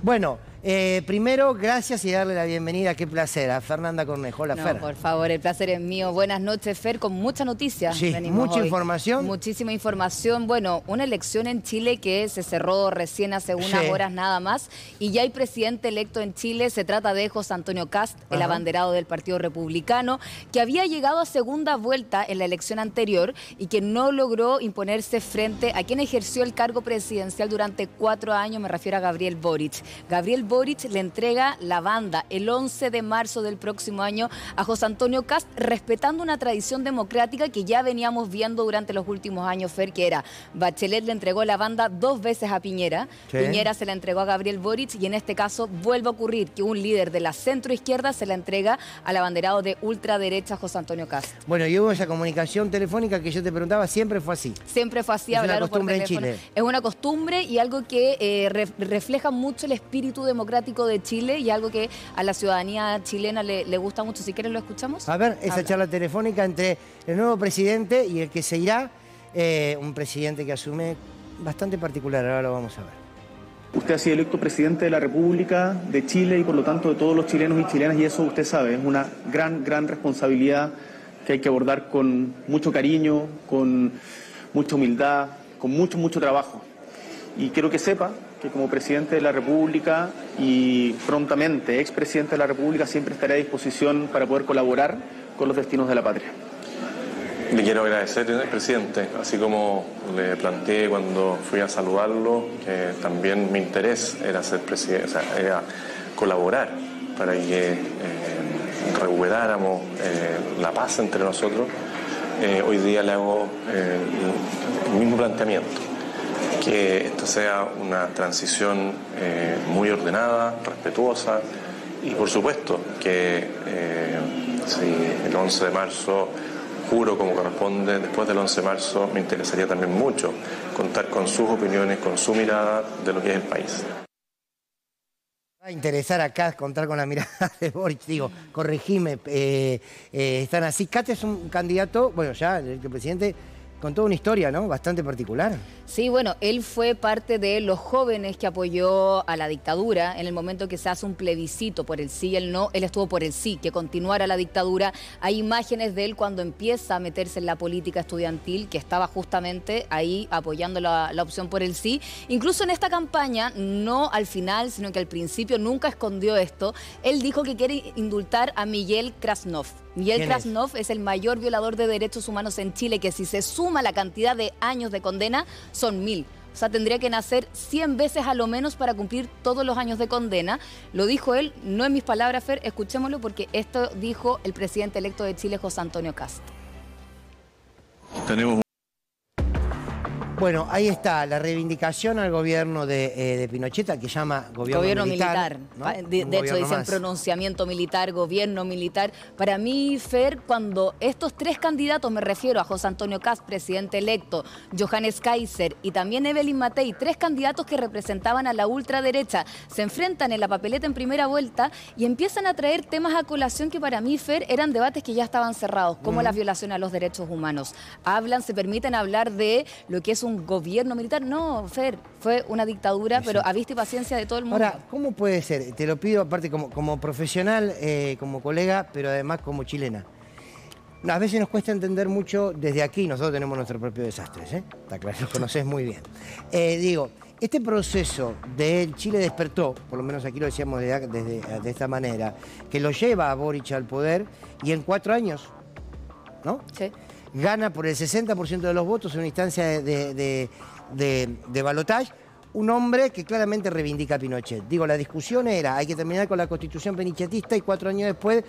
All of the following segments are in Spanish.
Bueno, primero, gracias y darle la bienvenida, qué placer, a Fernanda Cornejo. Hola, No, Fer. por favor, el placer es mío. Buenas noches, Fer, con mucha noticia. Sí, mucha información. Muchísima información. Bueno, una elección en Chile que se cerró recién hace unas horas nada más y ya hay presidente electo en Chile. Se trata de José Antonio Kast, el abanderado del Partido Republicano, que había llegado a segunda vuelta en la elección anterior y que no logró imponerse frente a quien ejerció el cargo presidencial durante 4 años, me refiero a Gabriel Boric. Gabriel Boric le entrega la banda el 11 de marzo del próximo año a José Antonio Kast, respetando una tradición democrática que ya veníamos viendo durante los últimos años, Fer, que era Bachelet le entregó la banda 2 veces a Piñera, Piñera se la entregó a Gabriel Boric y en este caso vuelve a ocurrir que un líder de la centroizquierda se la entrega al abanderado de ultraderecha José Antonio Kast. Bueno, y hubo esa comunicación telefónica que yo te preguntaba, siempre fue así. Siempre fue así, hablaron por teléfono. Es una costumbre en Chile. Es una costumbre y algo que refleja mucho el espíritu democrático de Chile y algo que a la ciudadanía chilena le gusta mucho. Si quieren lo escuchamos. A ver, esa charla telefónica entre el nuevo presidente y el que se irá, un presidente que asume bastante particular, ahora lo vamos a ver. Usted ha sido electo presidente de la República de Chile y por lo tanto de todos los chilenos y chilenas, y eso usted sabe, es una gran responsabilidad que hay que abordar con mucho cariño, con mucha humildad, con mucho trabajo. Y quiero que sepa que como presidente de la República y prontamente expresidente de la República siempre estaré a disposición para poder colaborar con los destinos de la patria. Le quiero agradecer, presidente, así como le planteé cuando fui a saludarlo, que también mi interés era ser presidente, o sea, era colaborar para que recuperáramos la paz entre nosotros. Hoy día le hago el mismo planteamiento, que esto sea una transición muy ordenada, respetuosa y por supuesto que si el 11 de marzo juro como corresponde, después del 11 de marzo me interesaría también mucho contar con sus opiniones, con su mirada de lo que es el país. Va a interesar acá contar con la mirada de Boric, digo, corregime, están así. Kast es un candidato, bueno, ya el presidente, con toda una historia, ¿no? Bastante particular. Sí, bueno, él fue parte de los jóvenes que apoyó a la dictadura en el momento que se hace un plebiscito por el sí y el no. Él estuvo por el sí, que continuara la dictadura. Hay imágenes de él cuando empieza a meterse en la política estudiantil, que estaba justamente ahí apoyando la opción por el sí. Incluso en esta campaña, no al final, sino que al principio nunca escondió esto. Él dijo que quiere indultar a Miguel Krasnov. Miguel Krasnov es el mayor violador de derechos humanos en Chile, que si se suma la cantidad de años de condena, son 1000. O sea, tendría que nacer 100 veces a lo menos para cumplir todos los años de condena. Lo dijo él, no en mis palabras, Fer, escuchémoslo porque esto dijo el presidente electo de Chile, José Antonio Kast. Tenemos Bueno, ahí está la reivindicación al gobierno de Pinochet, que llama gobierno militar. ¿No? De hecho, dicen pronunciamiento militar, gobierno militar. Para mí, Fer, cuando estos 3 candidatos, me refiero a José Antonio Kast, presidente electo, Johannes Kaiser y también Evelyn Matei, 3 candidatos que representaban a la ultraderecha, se enfrentan en la papeleta en primera vuelta y empiezan a traer temas a colación que para mí, Fer, eran debates que ya estaban cerrados, como las violaciones a los derechos humanos. Se permiten hablar de lo que es un gobierno militar. No, Fer, fue una dictadura, pero a vista y paciencia de todo el mundo. Ahora, ¿cómo puede ser? Te lo pido aparte como profesional, como colega, pero además como chilena. A veces nos cuesta entender mucho desde aquí, nosotros tenemos nuestros propios desastres, está claro, lo conoces muy bien. Digo, este proceso de Chile despertó, por lo menos aquí lo decíamos de esta manera, que lo lleva a Boric al poder y en 4 años, ¿no? Sí. Gana por el 60% de los votos en una instancia de balotaje, un hombre que claramente reivindica a Pinochet. Digo, la discusión era, hay que terminar con la constitución pinichetista y 4 años después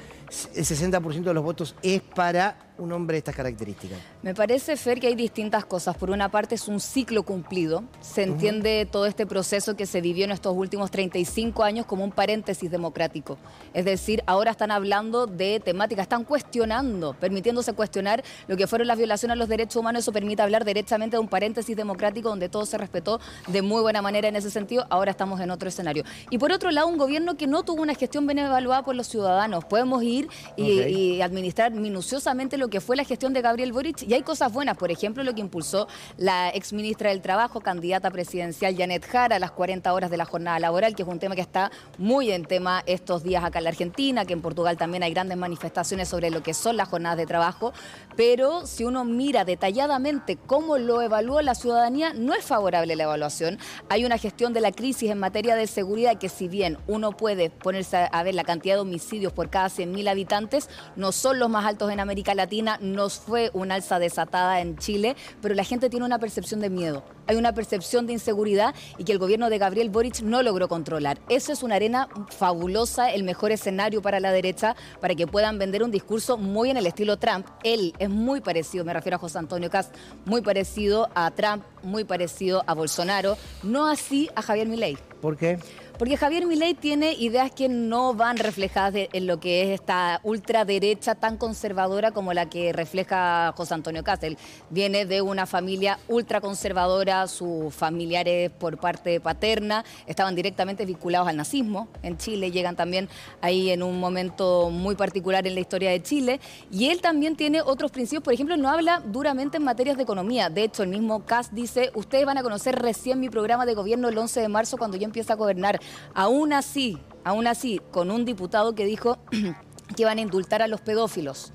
el 60% de los votos es para un hombre de estas características. Me parece, Fer, que hay distintas cosas. Por una parte es un ciclo cumplido. Se entiende todo este proceso que se vivió en estos últimos 35 años como un paréntesis democrático. Es decir, ahora están hablando de temáticas, están cuestionando, permitiéndose cuestionar lo que fueron las violaciones a los derechos humanos. Eso permite hablar derechamente de un paréntesis democrático donde todo se respetó de muy buena manera en ese sentido. Ahora estamos en otro escenario. Y por otro lado, un gobierno que no tuvo una gestión bien evaluada por los ciudadanos. Podemos ir y administrar minuciosamente lo que fue la gestión de Gabriel Boric y hay cosas buenas, por ejemplo, lo que impulsó la exministra del Trabajo, candidata presidencial Janet Jara, las 40 horas de la jornada laboral, que es un tema que está muy en tema estos días acá en la Argentina, que en Portugal también hay grandes manifestaciones sobre lo que son las jornadas de trabajo, pero si uno mira detalladamente cómo lo evaluó la ciudadanía, no es favorable la evaluación. Hay una gestión de la crisis en materia de seguridad que, si bien uno puede ponerse a ver la cantidad de homicidios por cada 100.000 habitantes, no son los más altos en América Latina, no fue una alza desatada en Chile, pero la gente tiene una percepción de miedo, hay una percepción de inseguridad y que el gobierno de Gabriel Boric no logró controlar. Eso es una arena fabulosa, el mejor escenario para la derecha, para que puedan vender un discurso muy en el estilo Trump. Él es muy parecido, me refiero a José Antonio Kast, muy parecido a Trump, muy parecido a Bolsonaro, no así a Javier Milei. ¿Por qué? Porque Javier Milei tiene ideas que no van reflejadas en lo que es esta ultraderecha tan conservadora como la que refleja José Antonio Kast. Él viene de una familia ultraconservadora, sus familiares por parte paterna estaban directamente vinculados al nazismo en Chile, llegan también ahí en un momento muy particular en la historia de Chile, y él también tiene otros principios. Por ejemplo, no habla duramente en materias de economía. De hecho, el mismo Kast dice: ustedes van a conocer recién mi programa de gobierno el 11 de marzo cuando yo empiece a gobernar. Aún así, con un diputado que dijo que iban a indultar a los pedófilos,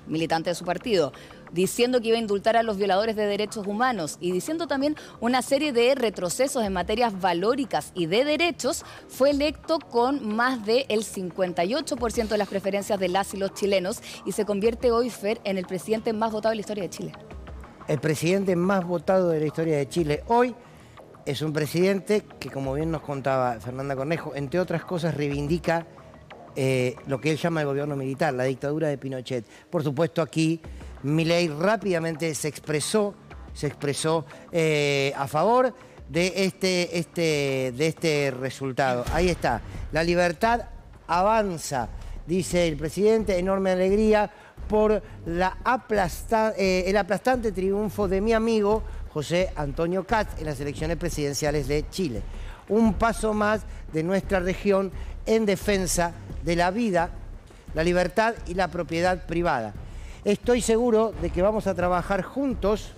militante de su partido, diciendo que iba a indultar a los violadores de derechos humanos y diciendo también una serie de retrocesos en materias valóricas y de derechos, fue electo con más del 58% de las preferencias de las y los chilenos y se convierte hoy, Fer, en el presidente más votado de la historia de Chile. El presidente más votado de la historia de Chile hoy es un presidente que, como bien nos contaba Fernanda Cornejo, entre otras cosas reivindica lo que él llama el gobierno militar, la dictadura de Pinochet. Por supuesto, aquí Milei rápidamente se expresó a favor de este resultado. Ahí está, la libertad avanza, dice el presidente, enorme alegría por el aplastante triunfo de mi amigo José Antonio Kast en las elecciones presidenciales de Chile. Un paso más de nuestra región en defensa de la vida, la libertad y la propiedad privada. Estoy seguro de que vamos a trabajar juntos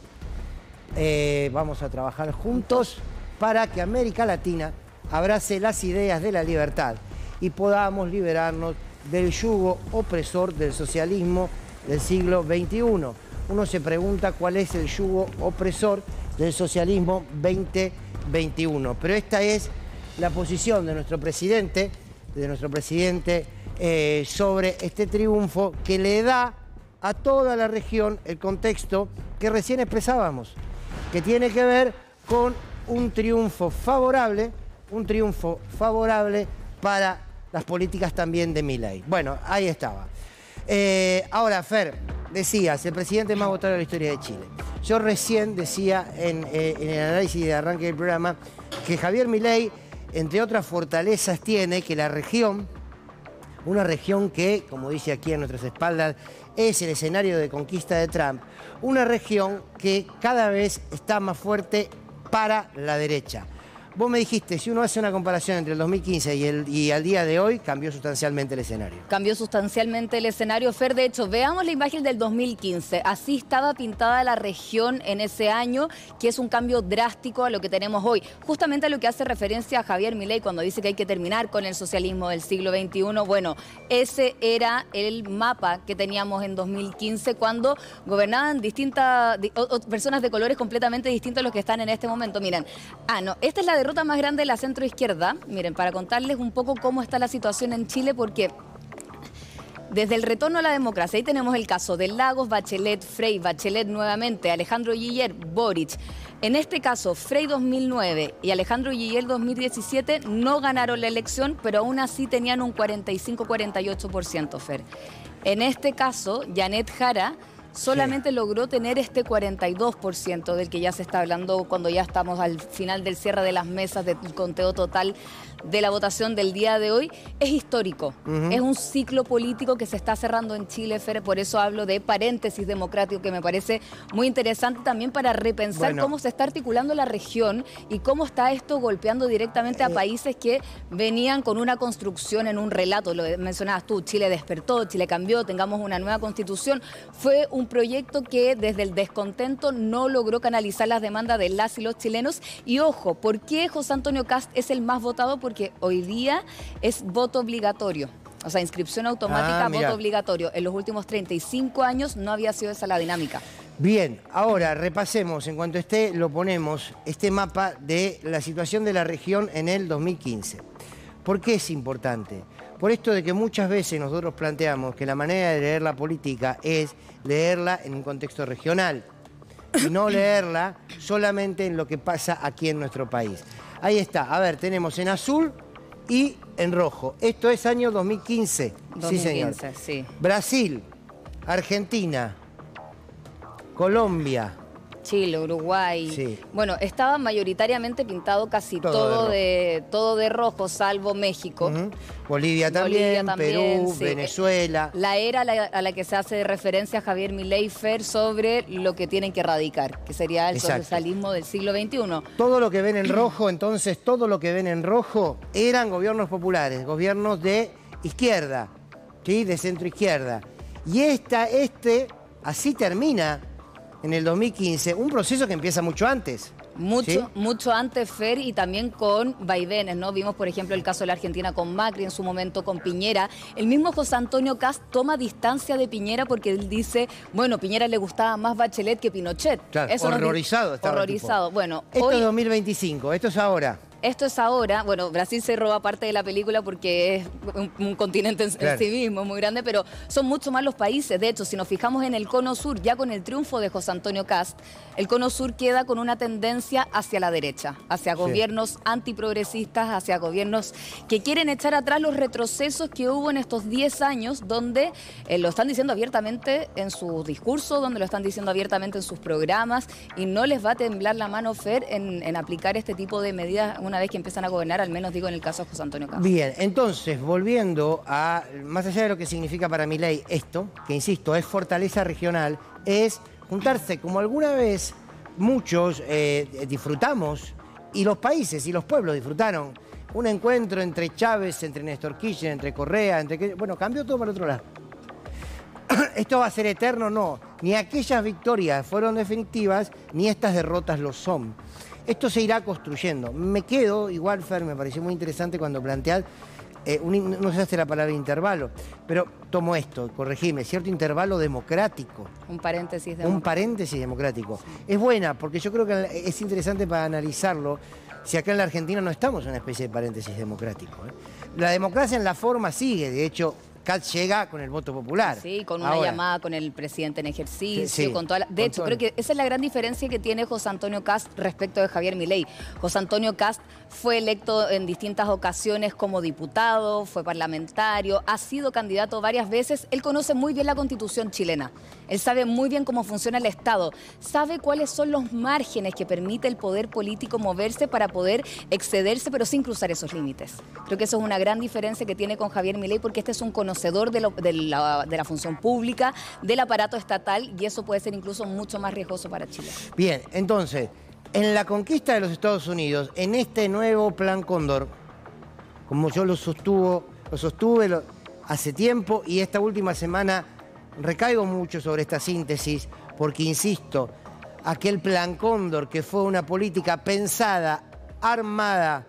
para que América Latina abrace las ideas de la libertad y podamos liberarnos del yugo opresor del socialismo del siglo XXI. Uno se pregunta cuál es el yugo opresor del socialismo 2021. Pero esta es la posición de nuestro presidente, sobre este triunfo que le da a toda la región el contexto que recién expresábamos, que tiene que ver con un triunfo favorable para las políticas también de Milei. Bueno, ahí estaba. Ahora, Fer, decías, el presidente más votado de la historia de Chile. Yo recién decía en el análisis de arranque del programa que Javier Milei, entre otras fortalezas, tiene que la región, una región que, como dice aquí a nuestras espaldas, es el escenario de conquista de Trump, una región que cada vez está más fuerte para la derecha. Vos me dijiste, si uno hace una comparación entre el 2015 y al día de hoy, cambió sustancialmente el escenario. Cambió sustancialmente el escenario, Fer. De hecho, veamos la imagen del 2015. Así estaba pintada la región en ese año, que es un cambio drástico a lo que tenemos hoy. Justamente a lo que hace referencia a Javier Milei cuando dice que hay que terminar con el socialismo del siglo XXI. Bueno, ese era el mapa que teníamos en 2015 cuando gobernaban personas de colores completamente distintos a los que están en este momento. Miren, esta es la derrota más grande de la centroizquierda. Miren, para contarles un poco cómo está la situación en Chile, porque desde el retorno a la democracia, ahí tenemos el caso de Lagos, Bachelet, Frey, Bachelet nuevamente, Alejandro Guiller, Boric. En este caso, Frey 2009 y Alejandro Guiller 2017 no ganaron la elección, pero aún así tenían un 45-48%, Fer. En este caso, Janet Jara solamente logró tener este 42% del que ya se está hablando cuando ya estamos al final del cierre de las mesas del conteo total de la votación del día de hoy. Es histórico, es un ciclo político que se está cerrando en Chile, Fer, por eso hablo de paréntesis democrático, que me parece muy interesante también para repensar cómo se está articulando la región y cómo está esto golpeando directamente a países que venían con una construcción en un relato. Lo mencionabas tú, Chile despertó, Chile cambió, tengamos una nueva constitución. Fue un un proyecto que desde el descontento no logró canalizar las demandas de las y los chilenos. Y ojo, ¿por qué José Antonio Kast es el más votado? Porque hoy día es voto obligatorio. O sea, inscripción automática, voto obligatorio. En los últimos 35 años no había sido esa la dinámica. Bien, ahora repasemos, en cuanto esté, lo ponemos, este mapa de la situación de la región en el 2015. ¿Por qué es importante? Por esto de que muchas veces nosotros planteamos que la manera de leer la política es leerla en un contexto regional y no leerla solamente en lo que pasa aquí en nuestro país. Ahí está, a ver, tenemos en azul y en rojo. Esto es año 2015. 2015, sí, señor. Sí. Brasil, Argentina, Colombia, Chile, Uruguay. Sí. Bueno, estaba mayoritariamente pintado casi todo de rojo, salvo México. Bolivia también, Perú, sí. Venezuela. La era a la que se hace referencia Javier Milei, Fer, sobre lo que tienen que erradicar, que sería el socialismo del siglo XXI. Todo lo que ven en rojo, entonces, todo lo que ven en rojo eran gobiernos populares, gobiernos de izquierda, ¿sí? De centro izquierda. Y así termina en el 2015, un proceso que empieza mucho antes. Mucho antes, Fer, y también con vaivenes, ¿no? Vimos, por ejemplo, el caso de la Argentina con Macri, en su momento con Piñera. El mismo José Antonio Kast toma distancia de Piñera porque él dice, bueno, Piñera le gustaba más Bachelet que Pinochet. Claro, eso horrorizado estaba horrorizado. Bueno, esto es 2025, esto es ahora. Esto es ahora, bueno, Brasil se roba parte de la película porque es un continente en sí mismo muy grande, pero son mucho más los países. De hecho, si nos fijamos en el Cono Sur, ya con el triunfo de José Antonio Kast, el Cono Sur queda con una tendencia hacia la derecha, hacia gobiernos antiprogresistas, hacia gobiernos que quieren echar atrás los retrocesos que hubo en estos 10 años, donde lo están diciendo abiertamente en sus discursos, donde lo están diciendo abiertamente en sus programas, y no les va a temblar la mano, Fer, en aplicar este tipo de medidas una vez que empiezan a gobernar, al menos digo en el caso de José Antonio Kast. Bien, entonces, volviendo a, más allá de lo que significa para Milei esto, que insisto, es fortaleza regional, es juntarse como alguna vez muchos disfrutamos, y los países y los pueblos disfrutaron, un encuentro entre Chávez, entre Néstor Kirchner, entre Correa, bueno, cambió todo para el otro lado. ¿Esto va a ser eterno? No. Ni aquellas victorias fueron definitivas, ni estas derrotas lo son. Esto se irá construyendo. Me quedo, igual, Fer, me pareció muy interesante cuando planteás, no se hace la palabra intervalo, pero tomo esto, corregime, cierto intervalo democrático. Un paréntesis democrático. Un paréntesis democrático. Es buena, porque yo creo que es interesante para analizarlo, si acá en la Argentina no estamos en una especie de paréntesis democrático. La democracia en la forma sigue, de hecho, Kast llega con el voto popular. Sí, con una llamada con el presidente en ejercicio, con toda de hecho, creo que esa es la gran diferencia que tiene José Antonio Kast respecto de Javier Milei. José Antonio Kast fue electo en distintas ocasiones como diputado, fue parlamentario, ha sido candidato varias veces. Él conoce muy bien la Constitución chilena. Él sabe muy bien cómo funciona el Estado, sabe cuáles son los márgenes que permite el poder político moverse para poder excederse, pero sin cruzar esos límites. Creo que eso es una gran diferencia que tiene con Javier Milei, porque este es un conocedor de la función pública, del aparato estatal, y eso puede ser incluso mucho más riesgoso para Chile. Bien, entonces, en la conquista de los Estados Unidos, en este nuevo Plan Cóndor, como yo lo sostuve hace tiempo, y esta última semana recaigo mucho sobre esta síntesis, porque insisto, aquel Plan Cóndor que fue una política pensada, armada,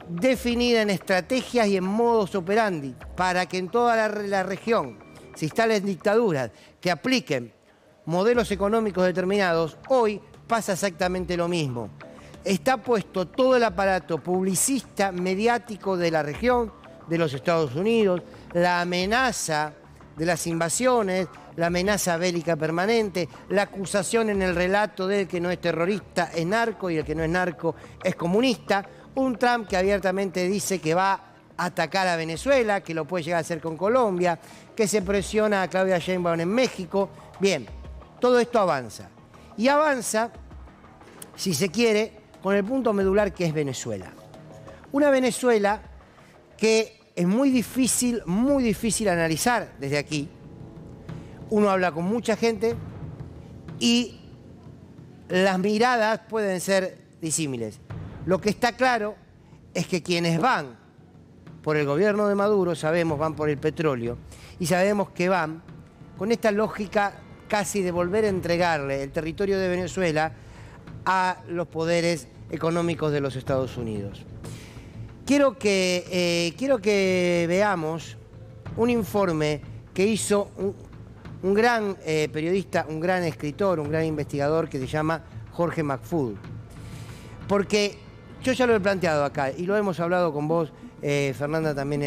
definida en estrategias y en modus operandi para que en toda la región se instalen dictaduras que apliquen modelos económicos determinados, hoy pasa exactamente lo mismo. Está puesto todo el aparato publicista, mediático de la región, de los Estados Unidos, la amenaza de las invasiones, la amenaza bélica permanente, la acusación en el relato del que no es terrorista es narco y el que no es narco es comunista. Un Trump que abiertamente dice que va a atacar a Venezuela, que lo puede llegar a hacer con Colombia, que se presiona a Claudia Sheinbaum en México. Bien, todo esto avanza. Y avanza, si se quiere, con el punto medular que es Venezuela. Una Venezuela que es muy difícil analizar desde aquí. Uno habla con mucha gente y las miradas pueden ser disímiles. Lo que está claro es que quienes van por el gobierno de Maduro, sabemos, van por el petróleo, y sabemos que van con esta lógica casi de volver a entregarle el territorio de Venezuela a los poderes económicos de los Estados Unidos. Quiero que veamos un informe que hizo un gran periodista, un gran escritor, un gran investigador que se llama Jorge McFood. Porque yo ya lo he planteado acá y lo hemos hablado con vos, Fernanda, también